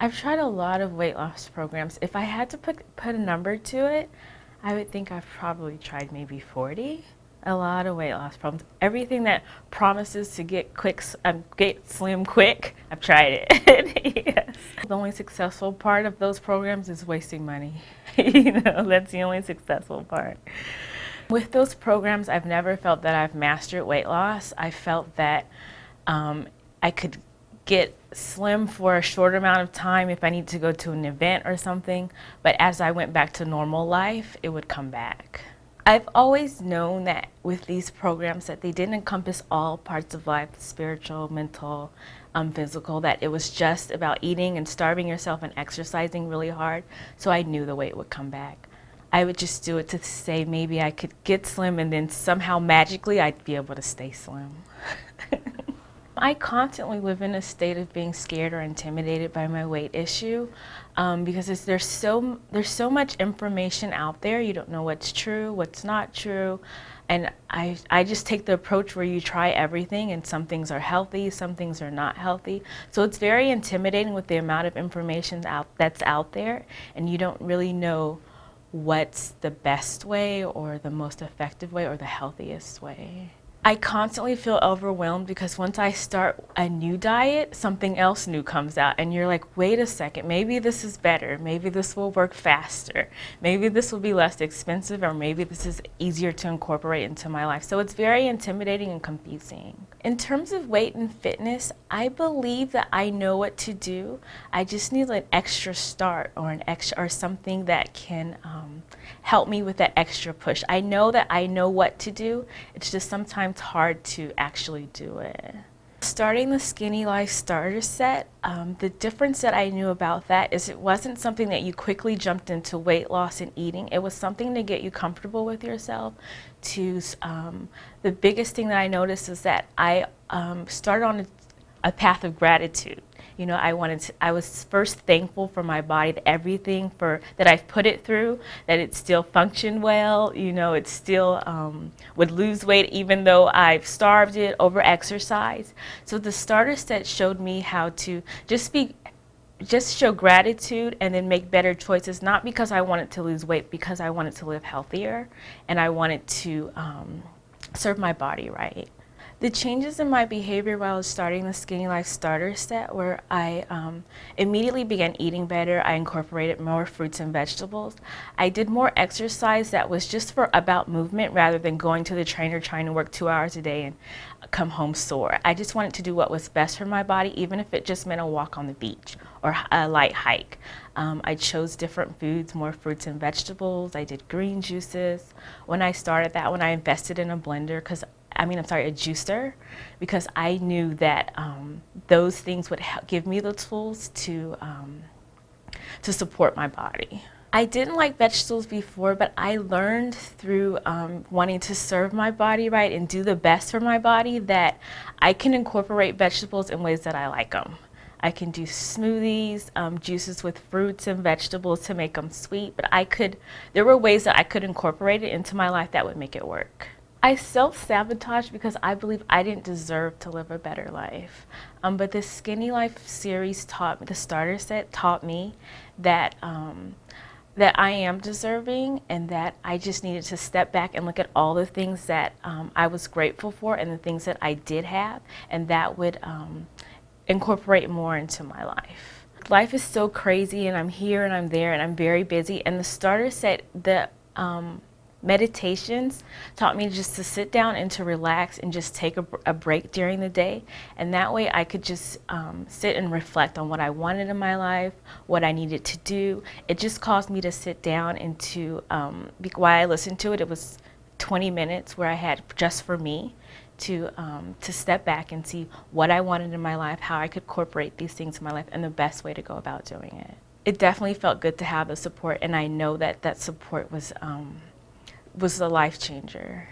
I've tried a lot of weight loss programs. If I had to put a number to it, I would think I've probably tried maybe 40. A lot of weight loss programs. Everything that promises to get slim quick, I've tried it. Yes. The only successful part of those programs is wasting money. That's the only successful part. With those programs, I've never felt that I've mastered weight loss. I felt that I could get slim for a short amount of time if I need to go to an event or something, but as I went back to normal life, it would come back. I've always known that with these programs that they didn't encompass all parts of life, spiritual, mental, physical, that it was just about eating and starving yourself and exercising really hard, so I knew the weight would come back. I would just do it to say maybe I could get slim and then somehow magically I'd be able to stay slim. I constantly live in a state of being scared or intimidated by my weight issue because there's so much information out there. You don't know what's true, what's not true. And I just take the approach where you try everything, and some things are healthy, some things are not healthy. So it's very intimidating with the amount of information that's out there, and you don't really know what's the best way or the most effective way or the healthiest way. I constantly feel overwhelmed because once I start a new diet, something else new comes out and you're like, wait a second, maybe this is better, maybe this will work faster, maybe this will be less expensive, or maybe this is easier to incorporate into my life. So it's very intimidating and confusing. In terms of weight and fitness, I believe that I know what to do. I just need an extra start or something that can help me with that extra push. I know that I know what to do. It's just sometimes hard to actually do it. Starting the Skinny Life Starter Set, the difference that I knew about that is it wasn't something that you quickly jumped into weight loss and eating. It was something to get you comfortable with yourself. The biggest thing that I noticed is that I started on a path of gratitude. You know, I was first thankful for my body, that everything that I've put it through, that it still functioned well, you know, it still would lose weight even though I've starved it, over-exercised. So the starter set showed me how to just show gratitude and then make better choices, not because I wanted to lose weight, because I wanted to live healthier and I wanted to serve my body right. The changes in my behavior while I was starting the Skinny Life Starter Set were I immediately began eating better. I incorporated more fruits and vegetables. I did more exercise that was just about movement rather than going to the trainer trying to work 2 hours a day and come home sore. I just wanted to do what was best for my body, even if it just meant a walk on the beach or a light hike. I chose different foods, more fruits and vegetables. I did green juices. When I started that one, I invested in a blender a juicer, because I knew that those things would give me the tools to support my body. I didn't like vegetables before, but I learned through wanting to serve my body right and do the best for my body that I can incorporate vegetables in ways that I like them. I can do smoothies, juices with fruits and vegetables to make them sweet, but there were ways that I could incorporate it into my life that would make it work. I self-sabotage because I believe I didn't deserve to live a better life. But this Skinny Life series the starter set taught me that that I am deserving, and that I just needed to step back and look at all the things that I was grateful for and the things that I did have, and that would incorporate more into my life. Life is so crazy, and I'm here and I'm there and I'm very busy, and the starter set, the meditations taught me just to sit down and to relax and just take a break during the day, and that way I could just sit and reflect on what I wanted in my life, what I needed to do. It just caused me to sit down and while I listened to it, it was 20 minutes where I had just for me to step back and see what I wanted in my life, how I could incorporate these things in my life, and the best way to go about doing it. It definitely felt good to have the support, and I know that that support was a life changer.